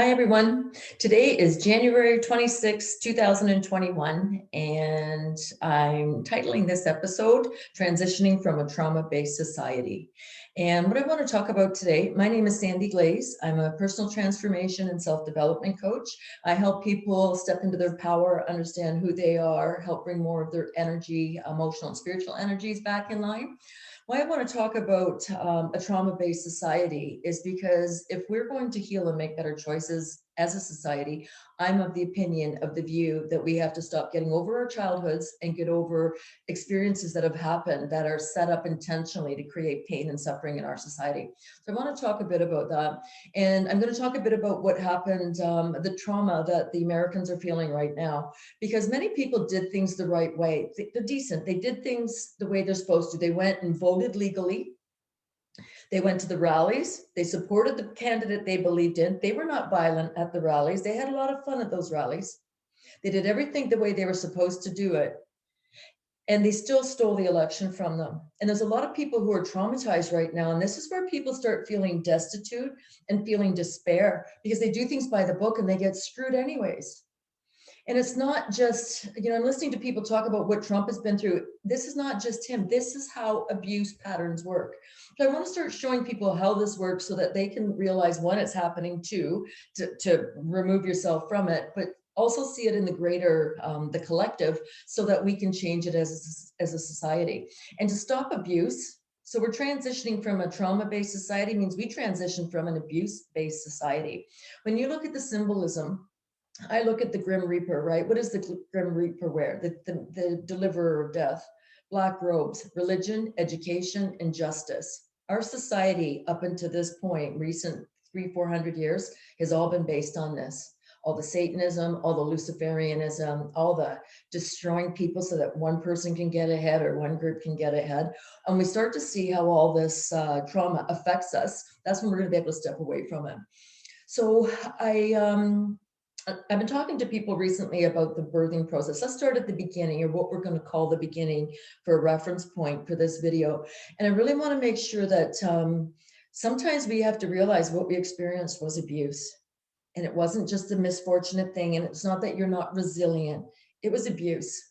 Hi, everyone. Today is January 26, 2021, and I'm titling this episode, Transitioning from a Trauma-Based Society. And what I want to talk about today, my name is Sandy Glaze. I'm a personal transformation and self-development coach. I help people step into their power, understand who they are, help bring more of their energy, emotional and spiritual energies back in line. Why I want to talk about a trauma-based society is because if we're going to heal and make better choices as a society, I'm of the opinion, of the view that we have to stop getting over our childhoods and get over experiences that have happened that are set up intentionally to create pain and suffering in our society. So I want to talk a bit about that. And I'm going to talk a bit about what happened, the trauma that the Americans are feeling right now, because many people did things the right way. They're decent. They did things the way they're supposed to. They went and voted legally. They went to the rallies. They supported the candidate they believed in. They were not violent at the rallies. They had a lot of fun at those rallies. They did everything the way they were supposed to do it. And they still stole the election from them. And there's a lot of people who are traumatized right now. And this is where people start feeling destitute and feeling despair because they do things by the book and they get screwed anyways. And it's not just, I'm listening to people talk about what Trump has been through. This is not just him. This is how abuse patterns work. So I want to start showing people how this works so that they can realize, one, it's happening, two, to remove yourself from it, but also see it in the greater, the collective, so that we can change it as a society. And to stop abuse, so we're transitioning from a trauma-based society means we transition from an abuse-based society. When you look at the symbolism, I look at the Grim Reaper, right? What does the Grim Reaper wear? The deliverer of death. Black robes, religion, education, and justice. Our society, up until this point, recent 300-400 years, has all been based on this. All the Satanism, all the Luciferianism, all the destroying people so that one person can get ahead or one group can get ahead. And we start to see how all this trauma affects us. That's when we're going to be able to step away from it. So I've been talking to people recently about the birthing process. Let's start at the beginning, or what we're going to call the beginning for a reference point for this video. And I really want to make sure that sometimes we have to realize what we experienced was abuse. And it wasn't just a misfortunate thing. And it's not that you're not resilient. It was abuse.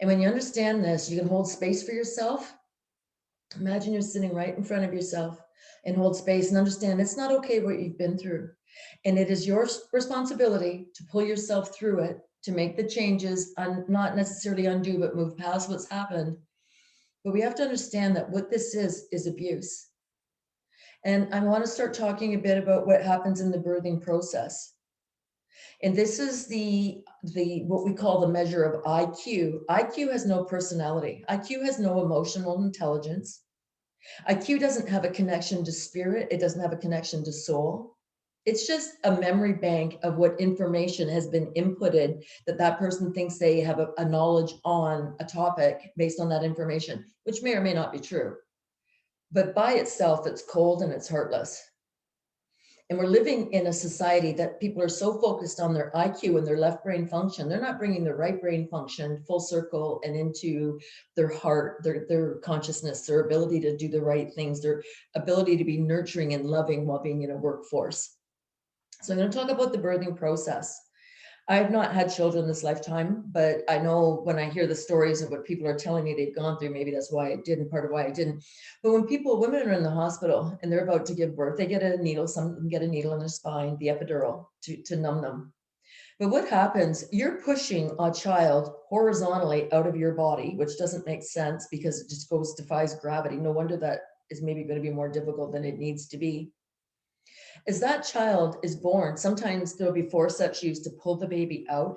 And when you understand this, you can hold space for yourself. Imagine you're sitting right in front of yourself and hold space and understand it's not okay what you've been through. And it is your responsibility to pull yourself through it, to make the changes, and not necessarily undo, but move past what's happened. But we have to understand that what this is abuse. And I want to start talking a bit about what happens in the birthing process. And this is the what we call the measure of IQ. IQ has no personality. IQ has no emotional intelligence. IQ doesn't have a connection to spirit. It doesn't have a connection to soul. It's just a memory bank of what information has been inputted that person thinks they have a knowledge on a topic based on that information, which may or may not be true. But by itself, it's cold and it's heartless. And we're living in a society that people are so focused on their IQ and their left brain function, they're not bringing their right brain function full circle and into their heart, their consciousness, their ability to do the right things, their ability to be nurturing and loving while being in a workforce. So I'm going to talk about the birthing process. I've not had children this lifetime, but I know when I hear the stories of what people are telling me they've gone through, maybe that's why I didn't, part of why I didn't. But when women are in the hospital and they're about to give birth, they get a needle, some of them get a needle in their spine, the epidural, to numb them. But what happens, you're pushing a child horizontally out of your body, which doesn't make sense because it just defies gravity. No wonder that is maybe going to be more difficult than it needs to be. As that child is born, sometimes there'll be forceps used to pull the baby out.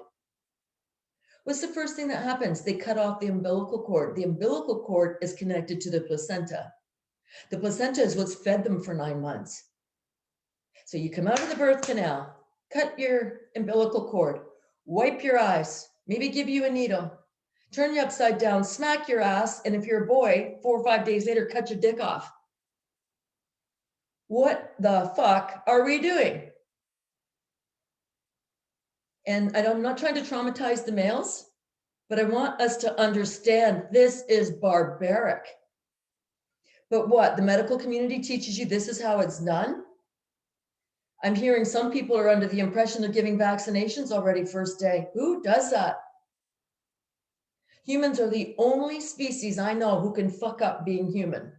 What's the first thing that happens? They cut off the umbilical cord. The umbilical cord is connected to the placenta. The placenta is what's fed them for 9 months. So you come out of the birth canal, cut your umbilical cord, wipe your eyes, maybe give you a needle, turn you upside down, smack your ass, and if you're a boy, 4 or 5 days later, cut your dick off. What the fuck are we doing? And I'm not trying to traumatize the males, but I want us to understand this is barbaric. But what the medical community teaches you, this is how it's done. I'm hearing some people are under the impression they're giving vaccinations already first day. Who does that? Humans are the only species I know who can fuck up being human.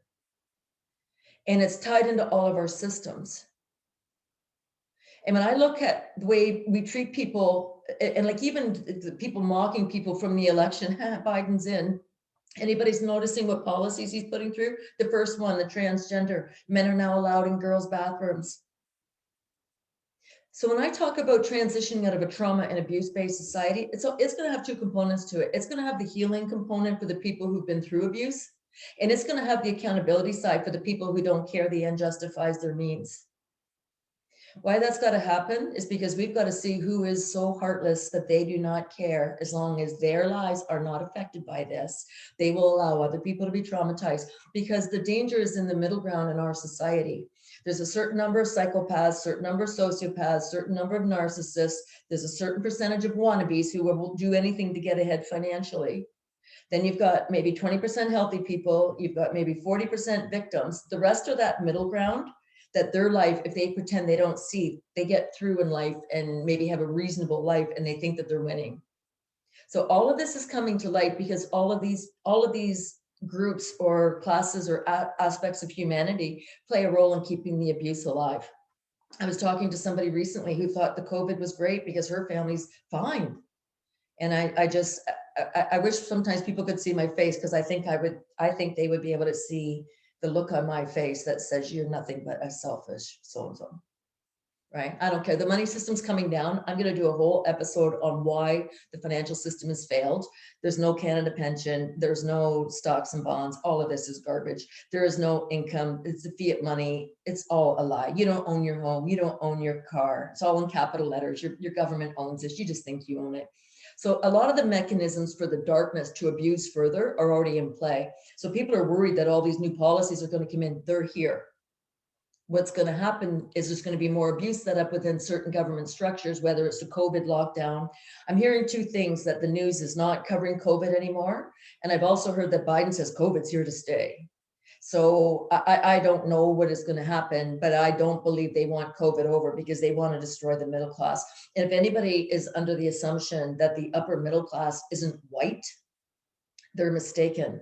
And it's tied into all of our systems. And when I look at the way we treat people, and like even the people mocking people from the election, Biden's in. Anybody's noticing what policies he's putting through? The first one, the transgender. Men are now allowed in girls' bathrooms. So when I talk about transitioning out of a trauma and abuse-based society, it's going to have two components to it. It's going to have the healing component for the people who've been through abuse, and it's going to have the accountability side for the people who don't care the end justifies their means. Why that's got to happen is because we've got to see who is so heartless that they do not care as long as their lives are not affected by this. They will allow other people to be traumatized, because the danger is in the middle ground in our society. There's a certain number of psychopaths, certain number of sociopaths, certain number of narcissists. There's a certain percentage of wannabes who will do anything to get ahead financially. Then you've got maybe 20% healthy people. You've got maybe 40% victims. The rest are that middle ground, that their life, if they pretend they don't see, they get through in life and maybe have a reasonable life and they think that they're winning. So all of this is coming to light because all of these groups or classes or aspects of humanity play a role in keeping the abuse alive. I was talking to somebody recently who thought the COVID was great because her family's fine. And I wish sometimes people could see my face, because I think they would be able to see the look on my face that says you're nothing but a selfish so-and-so, right? I don't care. The money system's coming down. I'm going to do a whole episode on why the financial system has failed. There's no Canada pension. There's no stocks and bonds. All of this is garbage. There is no income. It's the fiat money. It's all a lie. You don't own your home. You don't own your car. It's all in capital letters. Your government owns this. You just think you own it. So a lot of the mechanisms for the darkness to abuse further are already in play. So people are worried that all these new policies are going to come in. They're here. What's going to happen is there's going to be more abuse set up within certain government structures, whether it's the COVID lockdown. I'm hearing two things: that the news is not covering COVID anymore. And I've also heard that Biden says COVID's here to stay. So I don't know what is going to happen, but I don't believe they want COVID over, because they want to destroy the middle class. And if anybody is under the assumption that the upper middle class isn't white, they're mistaken.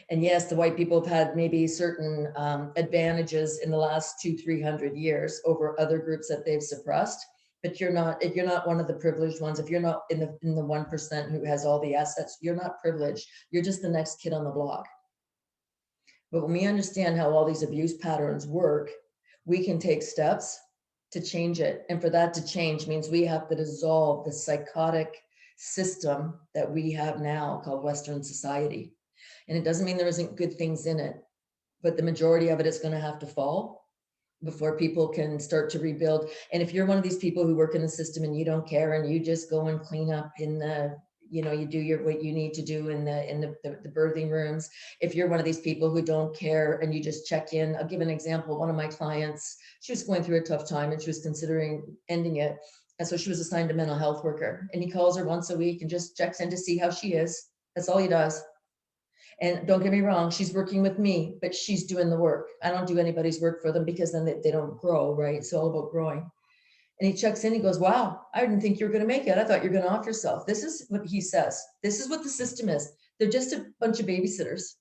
And yes, the white people have had maybe certain advantages in the last 200-300 years over other groups that they've suppressed. But you're not one of the privileged ones. If you're not in the 1% who has all the assets, you're not privileged. You're just the next kid on the block. But when we understand how all these abuse patterns work, we can take steps to change it. And for that to change means we have to dissolve the psychotic system that we have now called Western society. And it doesn't mean there isn't good things in it, but the majority of it is going to have to fall before people can start to rebuild. And if you're one of these people who work in the system and you don't care and you just go and clean up in the, you do what you need to do in the birthing rooms. If you're one of these people who don't care and you just check in, I'll give an example. One of my clients, she was going through a tough time and she was considering ending it. And so she was assigned a mental health worker, and he calls her once a week and just checks in to see how she is. That's all he does. And don't get me wrong, she's working with me, but she's doing the work. I don't do anybody's work for them, because then they don't grow, right? It's all about growing. And he checks in, he goes, wow, I didn't think you were going to make it. I thought you're going to off yourself. This is what he says. This is what the system is. They're just a bunch of babysitters.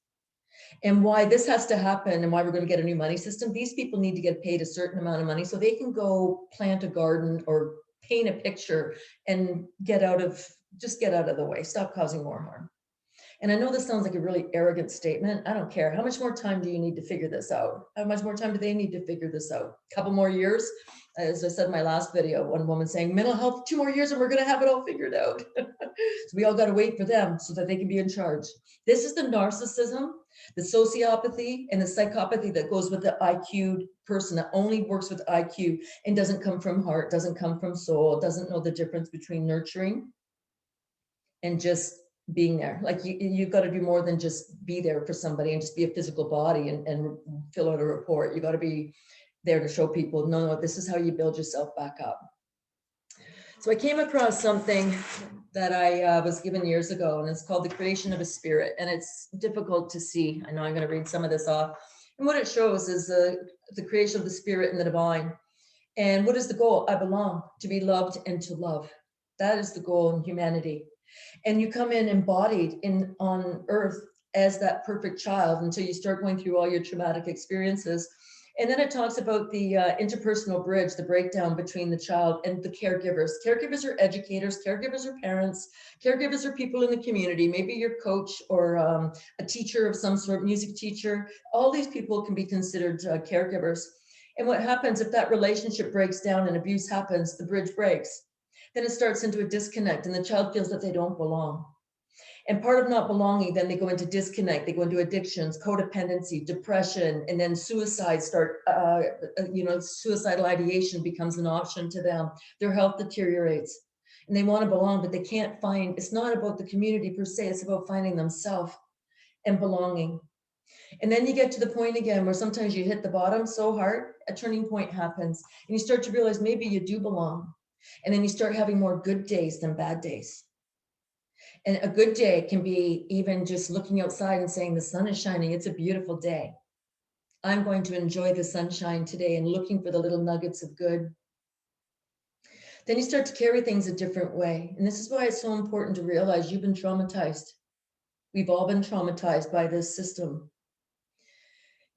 And why this has to happen and why we're going to get a new money system, these people need to get paid a certain amount of money so they can go plant a garden or paint a picture and get out of the way, stop causing more harm. And I know this sounds like a really arrogant statement. I don't care. How much more time do you need to figure this out? How much more time do they need to figure this out? A couple more years? As I said in my last video, one woman saying, mental health, 2 more years and we're going to have it all figured out. So we all got to wait for them so that they can be in charge. This is the narcissism, the sociopathy, and the psychopathy that goes with the IQ person that only works with IQ and doesn't come from heart, doesn't come from soul, doesn't know the difference between nurturing and just being there. Like you've got to do more than just be there for somebody and just be a physical body and fill out a report. You got to be there to show people, no, this is how you build yourself back up. So I came across something that I was given years ago, and it's called The Creation of a Spirit. And it's difficult to see. I know I'm going to read some of this off. And what it shows is the creation of the spirit and the divine. And what is the goal? I belong, to be loved and to love. That is the goal in humanity. And you come in embodied in on earth as that perfect child until you start going through all your traumatic experiences. And then it talks about the interpersonal bridge, the breakdown between the child and the caregivers. Caregivers are educators, caregivers are parents, caregivers are people in the community, maybe your coach or a teacher of some sort, music teacher. All these people can be considered caregivers. And what happens if that relationship breaks down and abuse happens, the bridge breaks. Then it starts into a disconnect and the child feels that they don't belong. And part of not belonging, then they go into disconnect, they go into addictions, codependency, depression, and then suicide suicidal ideation becomes an option to them. Their health deteriorates and they want to belong, but they can't find, it's not about the community per se, it's about finding themselves and belonging. And then you get to the point again where sometimes you hit the bottom so hard, a turning point happens and you start to realize maybe you do belong. And then you start having more good days than bad days. And a good day can be even just looking outside and saying, the sun is shining. It's a beautiful day. I'm going to enjoy the sunshine today and looking for the little nuggets of good. Then you start to carry things a different way. And this is why it's so important to realize you've been traumatized. We've all been traumatized by this system.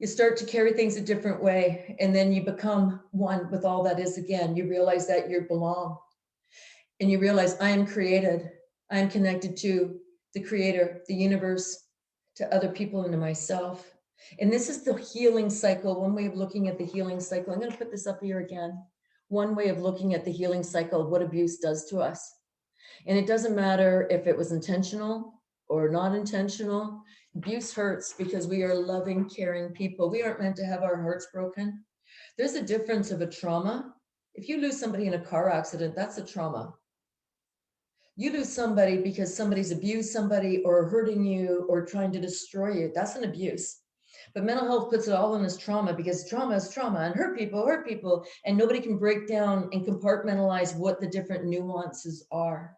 You start to carry things a different way, and then you become one with all that is again. You realize that you belong. And you realize I am created. I am connected to the creator, the universe, to other people, and to myself. And this is the healing cycle. One way of looking at the healing cycle. I'm going to put this up here again. One way of looking at the healing cycle, what abuse does to us. And it doesn't matter if it was intentional or not intentional. Abuse hurts because we are loving, caring people. We aren't meant to have our hearts broken. There's a difference of a trauma. If you lose somebody in a car accident, that's a trauma. You lose somebody because somebody's abused somebody or hurting you or trying to destroy you. That's an abuse. But mental health puts it all in as trauma because trauma is trauma and hurt people, and nobody can break down and compartmentalize what the different nuances are.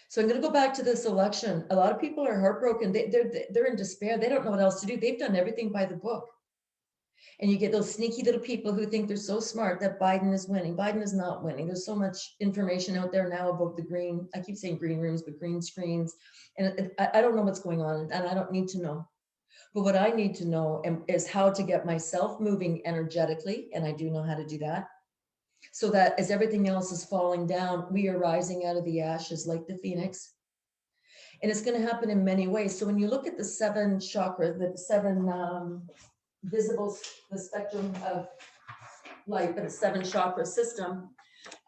So I'm going to go back to this election. A lot of people are heartbroken. They're in despair. They don't know what else to do. They've done everything by the book. And you get those sneaky little people who think they're so smart that Biden is winning. Biden is not winning. There's so much information out there now about the green, I keep saying green rooms, but green screens. And I don't know what's going on and I don't need to know. But what I need to know is how to get myself moving energetically. And I do know how to do that. So that as everything else is falling down, we are rising out of the ashes like the phoenix. And it's going to happen in many ways. So when you look at the 7 chakras, the 7 visible, the spectrum of light, but a 7 chakra system,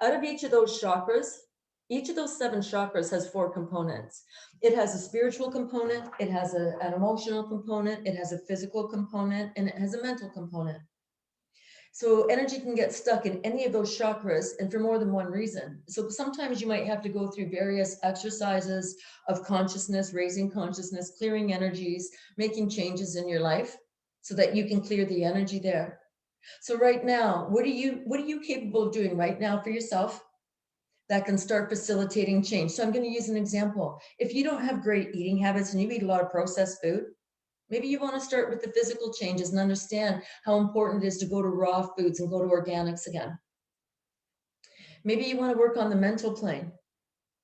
out of each of those 7 chakras has 4 components. It has a spiritual component, it has an emotional component, it has a physical component, and it has a mental component. So energy can get stuck in any of those chakras and for more than one reason. So sometimes you might have to go through various exercises of consciousness, raising consciousness, clearing energies, making changes in your life so that you can clear the energy there. So right now, what are you capable of doing right now for yourself that can start facilitating change? So I'm going to use an example. If you don't have great eating habits and you eat a lot of processed food, maybe you want to start with the physical changes and understand how important it is to go to raw foods and go to organics again. Maybe you want to work on the mental plane.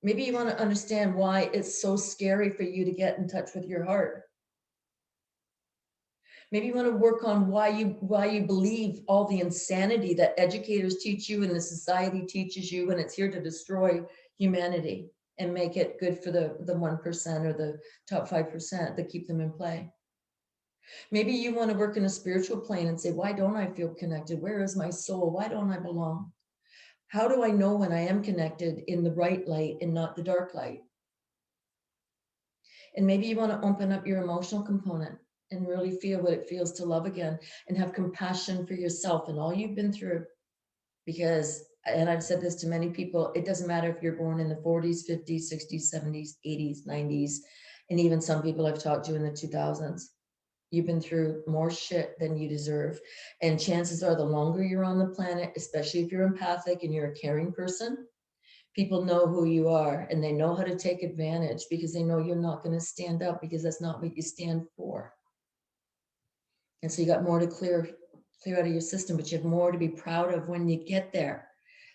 Maybe you want to understand why it's so scary for you to get in touch with your heart. Maybe you want to work on why you believe all the insanity that educators teach you and the society teaches you, and it's here to destroy humanity and make it good for the 1% or the top 5% that keep them in play. Maybe you want to work in a spiritual plane and say, why don't I feel connected? Where is my soul? Why don't I belong? How do I know when I am connected in the bright light and not the dark light? And maybe you want to open up your emotional component and really feel what it feels to love again and have compassion for yourself and all you've been through. Because, and I've said this to many people, it doesn't matter if you're born in the 40s, 50s, 60s, 70s, 80s, 90s, and even some people I've talked to in the 2000s. You've been through more shit than you deserve. And chances are the longer you're on the planet, especially if you're empathic and you're a caring person, people know who you are and they know how to take advantage because they know you're not going to stand up because that's not what you stand for. And so you got more to clear clear out of your system, but you have more to be proud of when you get there.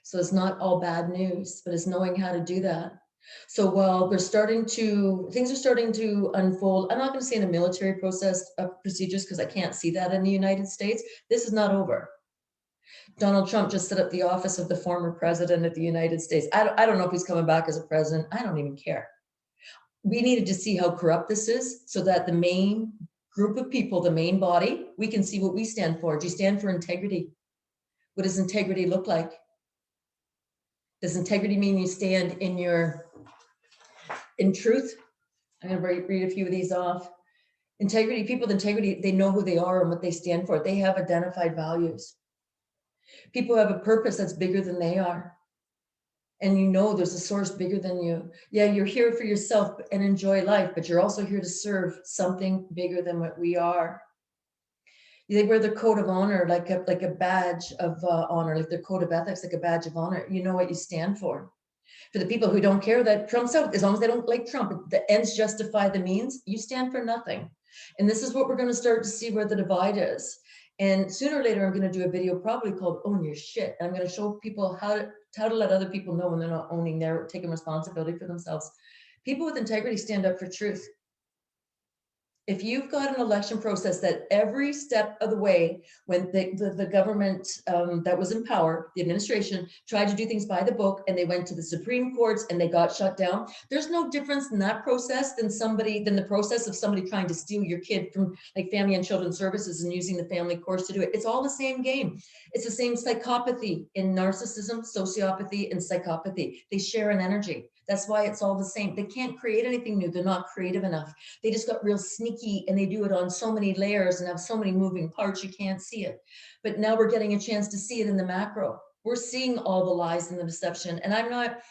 So it's not all bad news, but it's knowing how to do that. So while things are starting to unfold, I'm not going to say in a military process of procedures because I can't see that in the United States. This is not over. Donald Trump just set up the office of the former president of the United States. I don't know if he's coming back as a president. I don't even care. We needed to see how corrupt this is so that the main group of people, the main body, we can see what we stand for. Do you stand for integrity? What does integrity look like? Does integrity mean you stand in truth? I'm going to read a few of these off. Integrity, people with integrity, they know who they are and what they stand for. They have identified values. People have a purpose that's bigger than they are. And you know there's a source bigger than you. Yeah, you're here for yourself and enjoy life, but you're also here to serve something bigger than what we are. They wear their code of honor like a badge of honor, like their code of ethics, like a badge of honor. You know what you stand for. For the people who don't care that Trump's out, as long as they don't like Trump, the ends justify the means, you stand for nothing. And this is what we're going to start to see where the divide is. And sooner or later, I'm going to do a video probably called Own Your Shit. And I'm going to show people how to let other people know when they're not owning taking responsibility for themselves. People with integrity stand up for truth. If you've got an election process that every step of the way, when the government that was in power, the administration, tried to do things by the book and they went to the Supreme Courts and they got shut down, there's no difference in that process than the process of somebody trying to steal your kid from like Family and Children's Services and using the family courts to do it. It's all the same game. It's the same psychopathy in narcissism, sociopathy, and psychopathy. They share an energy. That's why it's all the same. They can't create anything new. They're not creative enough. They just got real sneaky and they do it on so many layers and have so many moving parts, you can't see it. But now we're getting a chance to see it in the macro. We're seeing all the lies and the deception. And I'm not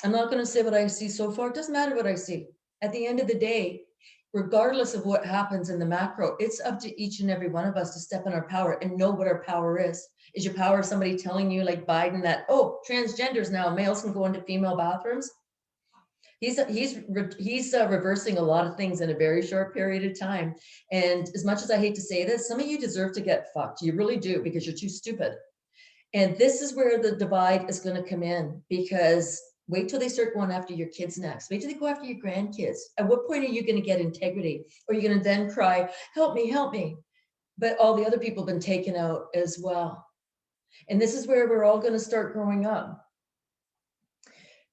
going to say what I see so far. It doesn't matter what I see. At the end of the day, regardless of what happens in the macro, it's up to each and every one of us to step in our power and know what our power is. Is your power somebody telling you like Biden that, oh, transgenders now, males can go into female bathrooms? He's reversing a lot of things in a very short period of time. And as much as I hate to say this, some of you deserve to get fucked. You really do, because you're too stupid. And this is where the divide is going to come in, because wait till they start going after your kids next. Wait till they go after your grandkids. At what point are you going to get integrity? Or are you going to then cry, help me, help me? But all the other people have been taken out as well. And this is where we're all going to start growing up.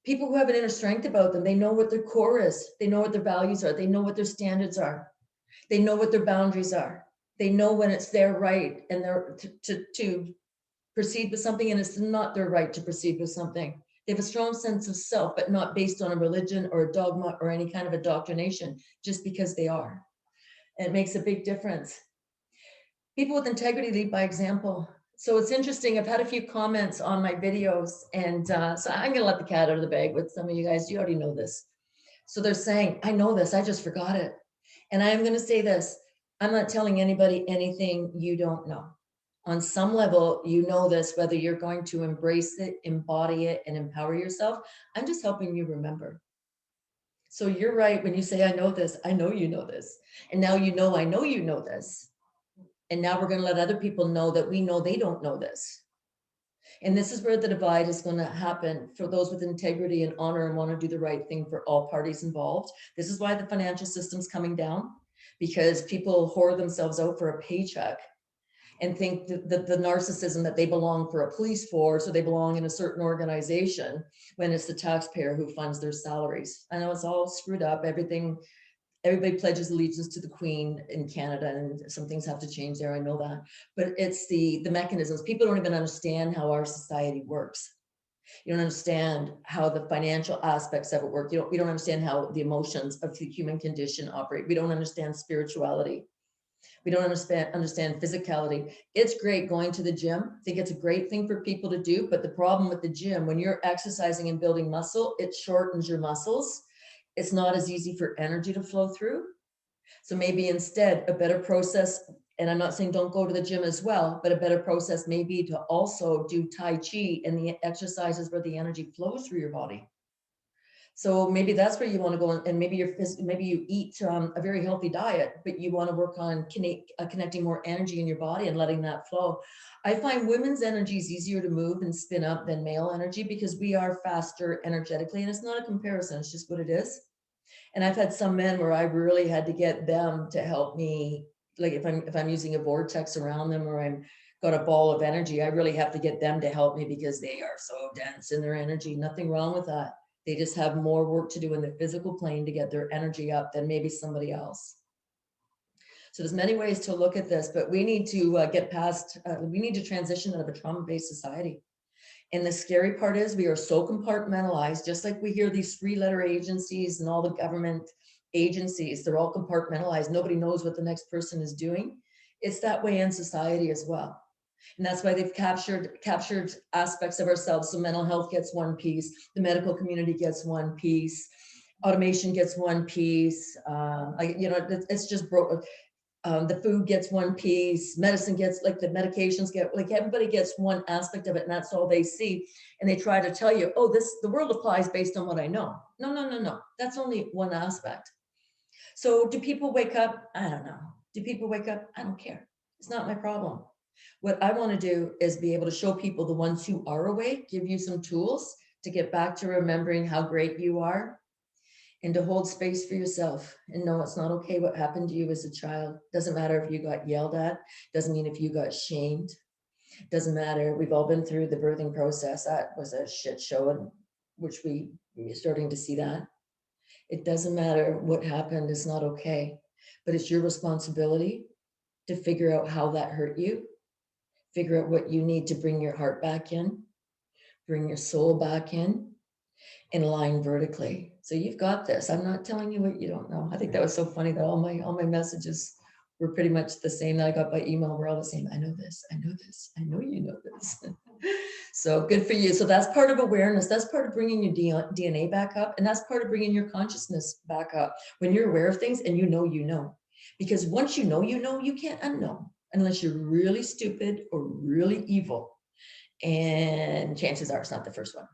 People who have an inner strength about them, they know what their core is. They know what their values are. They know what their standards are. They know what their boundaries are. They know when it's their right and they're to proceed with something, and it's not their right to proceed with something. They have a strong sense of self, but not based on a religion or a dogma or any kind of indoctrination, just because they are. And it makes a big difference. People with integrity lead by example. So it's interesting. I've had a few comments on my videos, and so I'm going to let the cat out of the bag with some of you guys. You already know this. So they're saying, I know this, I just forgot it. And I'm going to say this. I'm not telling anybody anything you don't know. On some level, you know this, whether you're going to embrace it, embody it, and empower yourself. I'm just helping you remember. So you're right when you say, I know this, I know you know this. And now you know, I know you know this. And now we're going to let other people know that we know they don't know this. And this is where the divide is going to happen for those with integrity and honor and want to do the right thing for all parties involved. This is why the financial system's coming down, because people whore themselves out for a paycheck and think that the narcissism that they belong for a police force or they belong in a certain organization, when it's the taxpayer who funds their salaries. I know it's all screwed up. Everybody pledges allegiance to the Queen in Canada, and some things have to change there. I know that, but it's the mechanisms. People don't even understand how our society works. You don't understand how the financial aspects of it work. We don't understand how the emotions of the human condition operate. We don't understand spirituality. We don't understand physicality. It's great going to the gym. I think it's a great thing for people to do. But the problem with the gym, when you're exercising and building muscle, it shortens your muscles. It's not as easy for energy to flow through. So maybe instead a better process, and I'm not saying don't go to the gym as well, but a better process may be to also do Tai Chi and the exercises where the energy flows through your body. So maybe that's where you want to go, and maybe maybe you eat a very healthy diet, but you want to work on connecting more energy in your body and letting that flow. I find women's energy is easier to move and spin up than male energy because we are faster energetically, and it's not a comparison, it's just what it is. And I've had some men where I really had to get them to help me, like if I'm using a vortex around them or I'm got a ball of energy, I really have to get them to help me because they are so dense in their energy. Nothing wrong with that. They just have more work to do in the physical plane to get their energy up than maybe somebody else. So there's many ways to look at this, but we need to get past, we need to transition out of a trauma-based society. And the scary part is we are so compartmentalized, just like we hear these 3-letter agencies and all the government agencies, they're all compartmentalized. Nobody knows what the next person is doing. It's that way in society as well. And that's why they've captured aspects of ourselves. So mental health gets one piece, the medical community gets one piece, automation gets one piece. It's just broken. The food gets one piece, medicine gets, like the medications get, like everybody gets one aspect of it, and that's all they see. And they try to tell you, oh, the world applies based on what I know. No. That's only one aspect. So do people wake up? I don't know. Do people wake up? I don't care. It's not my problem. What I want to do is be able to show people, the ones who are awake, give you some tools to get back to remembering how great you are and to hold space for yourself and know it's not okay what happened to you as a child. Doesn't matter if you got yelled at, doesn't mean if you got shamed, doesn't matter. We've all been through the birthing process. That was a shit show, in which we're starting to see that. It doesn't matter what happened, it's not okay. But it's your responsibility to figure out how that hurt you, figure out what you need to bring your heart back in, bring your soul back in, and align vertically. So you've got this. I'm not telling you what you don't know. I think that was so funny that all my messages were pretty much the same that I got by email. We're all the same. I know this. I know this. I know you know this. So good for you. So that's part of awareness. That's part of bringing your DNA back up. And that's part of bringing your consciousness back up. When you're aware of things and you know. Because once you know, you can't unknow unless you're really stupid or really evil. And chances are it's not the first one.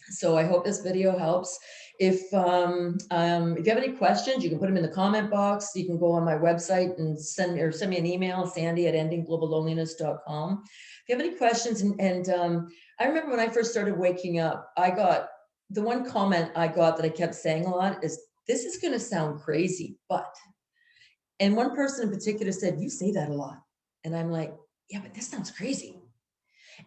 So I hope this video helps. If you have any questions, you can put them in the comment box. You can go on my website and send me an email, sandy@endinggloballoneliness.com. If you have any questions, and I remember when I first started waking up, I got the one comment I got that I kept saying a lot is, this is going to sound crazy, but, and one person in particular said, you say that a lot. And I'm like, yeah, but this sounds crazy.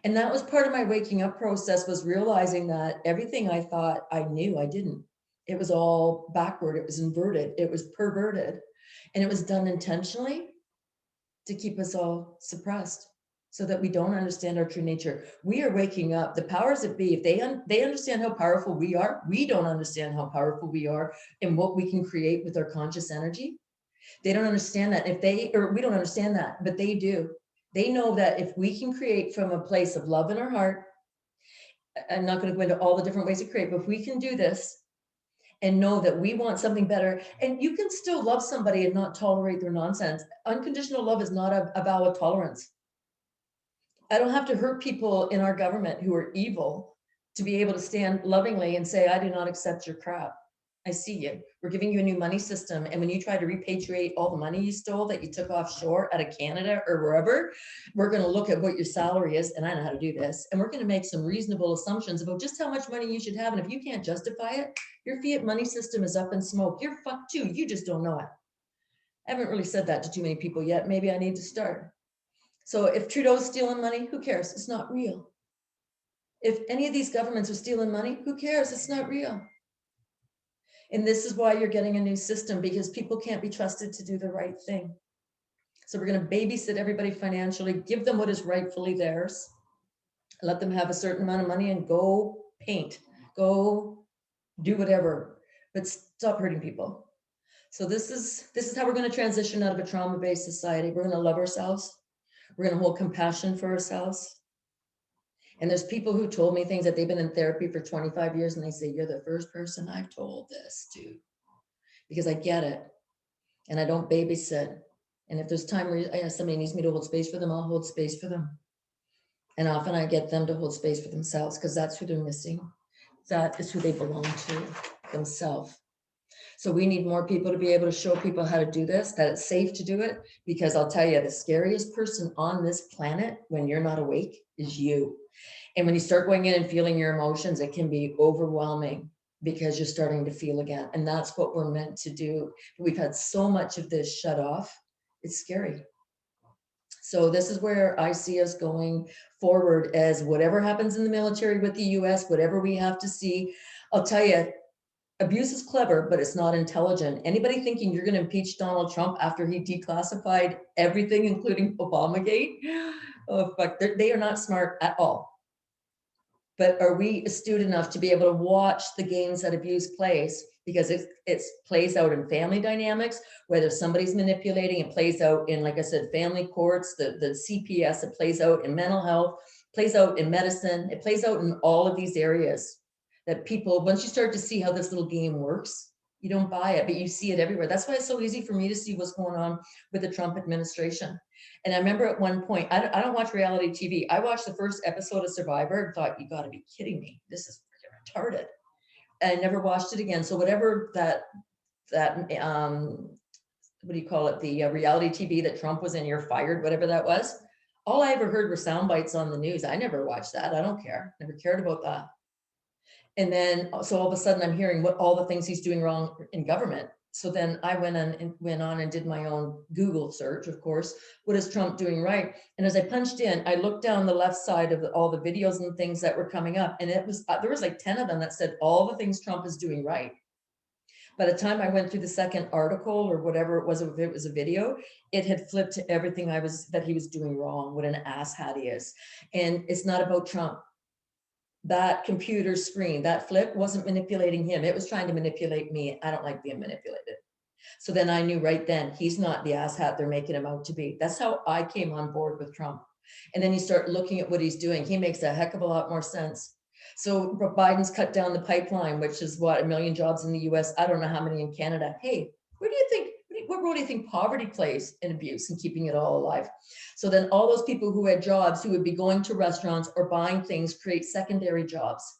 And that was part of my waking up process, was realizing that everything I thought I knew, I didn't. It was all backward. It was inverted. It was perverted. And it was done intentionally to keep us all suppressed so that we don't understand our true nature. We are waking up. The powers that be, if they understand how powerful we are, we don't understand how powerful we are and what we can create with our conscious energy. They don't understand that. We don't understand that, but they do. They know that if we can create from a place of love in our heart, I'm not going to go into all the different ways to create, but if we can do this and know that we want something better, and you can still love somebody and not tolerate their nonsense. Unconditional love is not a vow of tolerance. I don't have to hurt people in our government who are evil to be able to stand lovingly and say, I do not accept your crap. I see you. We're giving you a new money system. And when you try to repatriate all the money you stole that you took offshore out of Canada or wherever, we're going to look at what your salary is. And I know how to do this. And we're going to make some reasonable assumptions about just how much money you should have. And if you can't justify it, your fiat money system is up in smoke. You're fucked too. You just don't know it. I haven't really said that to too many people yet. Maybe I need to start. So if Trudeau's stealing money, who cares? It's not real. If any of these governments are stealing money, who cares? It's not real. And this is why you're getting a new system, because people can't be trusted to do the right thing. So we're going to babysit everybody financially, give them what is rightfully theirs, let them have a certain amount of money and go paint, go do whatever, but stop hurting people. So this is how we're going to transition out of a trauma-based society. We're going to love ourselves. We're going to hold compassion for ourselves. And there's people who told me things that they've been in therapy for 25 years, and they say, you're the first person I've told this to, because I get it. And I don't babysit. And if there's time where somebody needs me to hold space for them, I'll hold space for them. And often I get them to hold space for themselves, because that's who they're missing. That is who they belong to themselves. So we need more people to be able to show people how to do this, that it's safe to do it, because I'll tell you, the scariest person on this planet when you're not awake is you. And when you start going in and feeling your emotions, it can be overwhelming because you're starting to feel again. And that's what we're meant to do. We've had so much of this shut off. It's scary. So this is where I see us going forward, as whatever happens in the military with the US, whatever we have to see. I'll tell you, abuse is clever, but it's not intelligent. Anybody thinking you're going to impeach Donald Trump after he declassified everything, including Obamagate? Oh, fuck, they are not smart at all. But are we astute enough to be able to watch the games that abuse plays? Because it plays out in family dynamics, whether somebody's manipulating, it plays out in, like I said, family courts, the CPS, it plays out in mental health, plays out in medicine, it plays out in all of these areas that people, once you start to see how this little game works, you don't buy it, but you see it everywhere. That's why it's so easy for me to see what's going on with the Trump administration. And I remember at one point, I don't watch reality TV. I watched the first episode of Survivor and thought, you gotta be kidding me. This is freaking retarded. And I never watched it again. So whatever that what do you call it? The reality TV that Trump was in, you're fired, whatever that was. All I ever heard were sound bites on the news. I never watched that. I don't care. Never cared about that. And then, so all of a sudden I'm hearing what all the things he's doing wrong in government. So then I went on and did my own Google search, of course. What is Trump doing right? And as I punched in, I looked down the left side of all the videos and things that were coming up. And it was, there was like 10 of them that said all the things Trump is doing right. By the time I went through the second article or whatever it was, if it was a video, it had flipped to everything that he was doing wrong, what an asshat he is. And it's not about Trump. That computer screen, that flip wasn't manipulating him. It was trying to manipulate me. I don't like being manipulated. So then I knew right then, he's not the asshat they're making him out to be. That's how I came on board with Trump. And then you start looking at what he's doing. He makes a heck of a lot more sense. So Biden's cut down the pipeline, which is what, 1 million jobs in the US. I don't know how many in Canada. Hey, where do you think, what role do you think poverty plays in abuse and keeping it all alive? So then all those people who had jobs, who would be going to restaurants or buying things, create secondary jobs.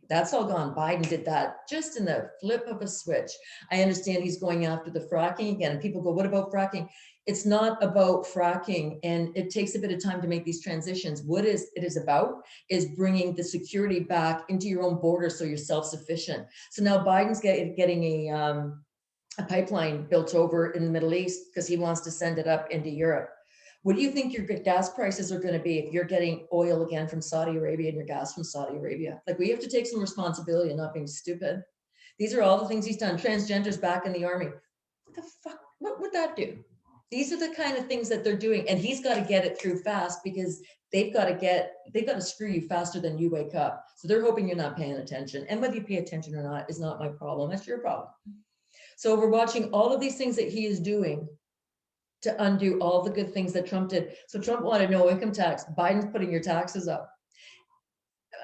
That's all gone. Biden did that just in the flip of a switch. I understand he's going after the fracking again. And people go, what about fracking? It's not about fracking, and it takes a bit of time to make these transitions. What it is about is bringing the security back into your own border so you're self-sufficient. So now Biden's getting a pipeline built over in the Middle East because he wants to send it up into Europe. What do you think your gas prices are going to be if you're getting oil again from Saudi Arabia and your gas from Saudi Arabia? Like, we have to take some responsibility and not being stupid. These are all the things he's done. Transgenders back in the army. What the fuck? What would that do? These are the kind of things that they're doing, and he's got to get it through fast because they've got to screw you faster than you wake up. So they're hoping you're not paying attention. And whether you pay attention or not is not my problem. That's your problem. So we're watching all of these things that he is doing to undo all the good things that Trump did. So Trump wanted no income tax. Biden's putting your taxes up.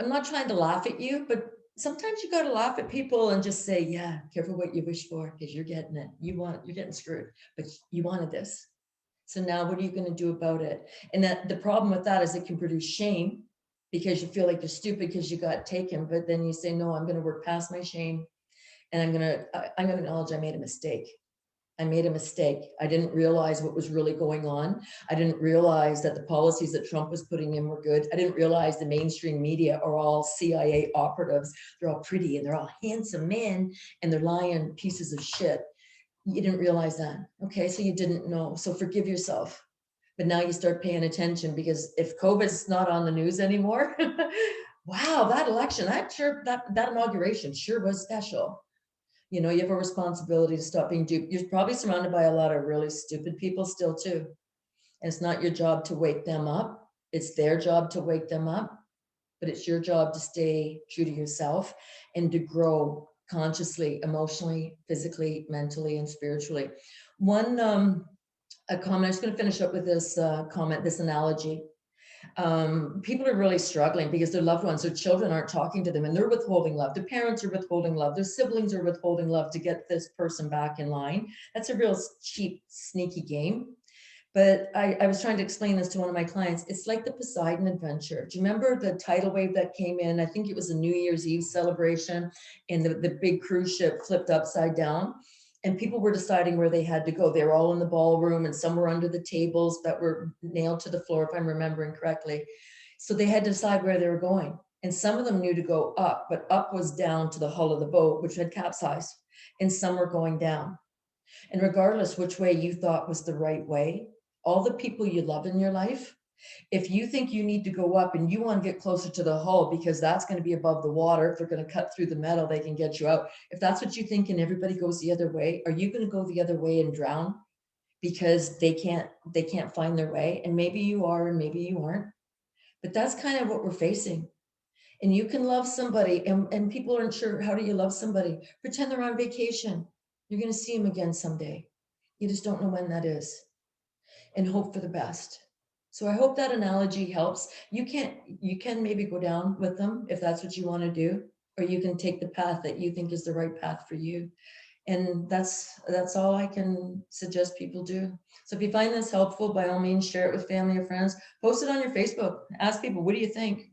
I'm not trying to laugh at you, but sometimes you got to laugh at people and just say, yeah, careful what you wish for, because you're getting it. You're getting screwed, but you wanted this. So now what are you going to do about it? And that the problem with that is it can produce shame because you feel like you're stupid because you got taken. But then you say, no, I'm going to work past my shame. And I'm going to acknowledge I made a mistake. I made a mistake. I didn't realize what was really going on. I didn't realize that the policies that Trump was putting in were good. I didn't realize the mainstream media are all CIA operatives. They're all pretty and they're all handsome men and they're lying pieces of shit. You didn't realize that. Okay, so you didn't know. So forgive yourself. But now you start paying attention, because if COVID's not on the news anymore, wow, that election, that inauguration sure was special. You know, you have a responsibility to stop being duped. You're probably surrounded by a lot of really stupid people still too. And it's not your job to wake them up. It's their job to wake them up, but it's your job to stay true to yourself and to grow consciously, emotionally, physically, mentally, and spiritually. One a comment, I'm just going to finish up with this comment, this analogy. People are really struggling because their loved ones, their children aren't talking to them, and they're withholding love. Their parents are withholding love. Their siblings are withholding love to get this person back in line. That's a real cheap, sneaky game. But I was trying to explain this to one of my clients. It's like the Poseidon Adventure. Do you remember the tidal wave that came in? I think it was a New Year's Eve celebration, and the big cruise ship flipped upside down. And people were deciding where they had to go. They were all in the ballroom, and some were under the tables that were nailed to the floor, if I'm remembering correctly. So they had to decide where they were going. And some of them knew to go up, but up was down to the hull of the boat, which had capsized. And some were going down. And regardless which way you thought was the right way, all the people you love in your life, if you think you need to go up and you want to get closer to the hull because that's going to be above the water, if they're going to cut through the metal, they can get you out. If that's what you think and everybody goes the other way, are you going to go the other way and drown because they can't find their way? And maybe you are and maybe you aren't. But that's kind of what we're facing. And you can love somebody, and people aren't sure, how do you love somebody? Pretend they're on vacation. You're going to see them again someday. You just don't know when that is. And hope for the best. So I hope that analogy helps. You can maybe go down with them if that's what you want to do, or you can take the path that you think is the right path for you. And that's all I can suggest people do. So if you find this helpful, by all means, share it with family or friends. Post it on your Facebook. Ask people, what do you think?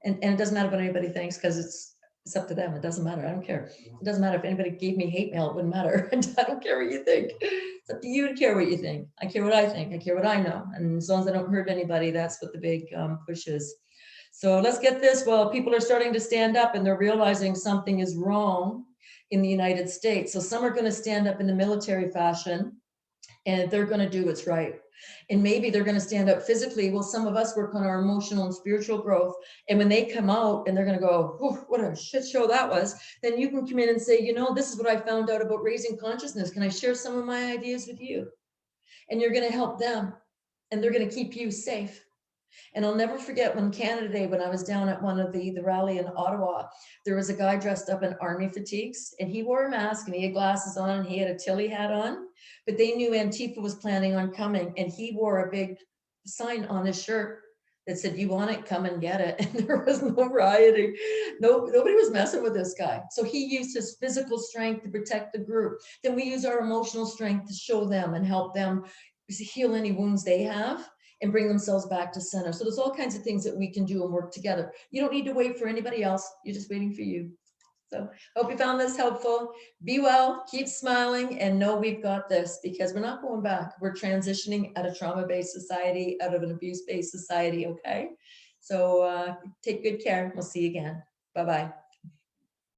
And it doesn't matter what anybody thinks, because it's up to them. It doesn't matter. I don't care. It doesn't matter if anybody gave me hate mail. It wouldn't matter. I don't care what you think. It's up to you to care what you think. I care what I think. I care what I know. And as long as I don't hurt anybody, that's what the big push is. So let's get this. Well, people are starting to stand up and they're realizing something is wrong in the United States. So some are going to stand up in the military fashion, and they're going to do what's right. And maybe they're going to stand up physically. Well, some of us work on our emotional and spiritual growth. And when they come out and they're going to go, oh, what a shit show that was, then you can come in and say, you know, this is what I found out about raising consciousness. Can I share some of my ideas with you? And you're going to help them, and they're going to keep you safe. And I'll never forget when Canada Day, when I was down at one of the rally in Ottawa, there was a guy dressed up in army fatigues, and he wore a mask and he had glasses on and he had a Tilly hat on, but they knew Antifa was planning on coming, and he wore a big sign on his shirt that said, you want it, come and get it. And there was no rioting. Nobody was messing with this guy. So he used his physical strength to protect the group. Then we use our emotional strength to show them and help them heal any wounds they have and bring themselves back to center. So there's all kinds of things that we can do and work together. You don't need to wait for anybody else. You're just waiting for you. So hope you found this helpful. Be well, keep smiling, and know we've got this, because we're not going back. We're transitioning out of trauma-based society, out of an abuse-based society, okay? So take good care. We'll see you again. Bye-bye.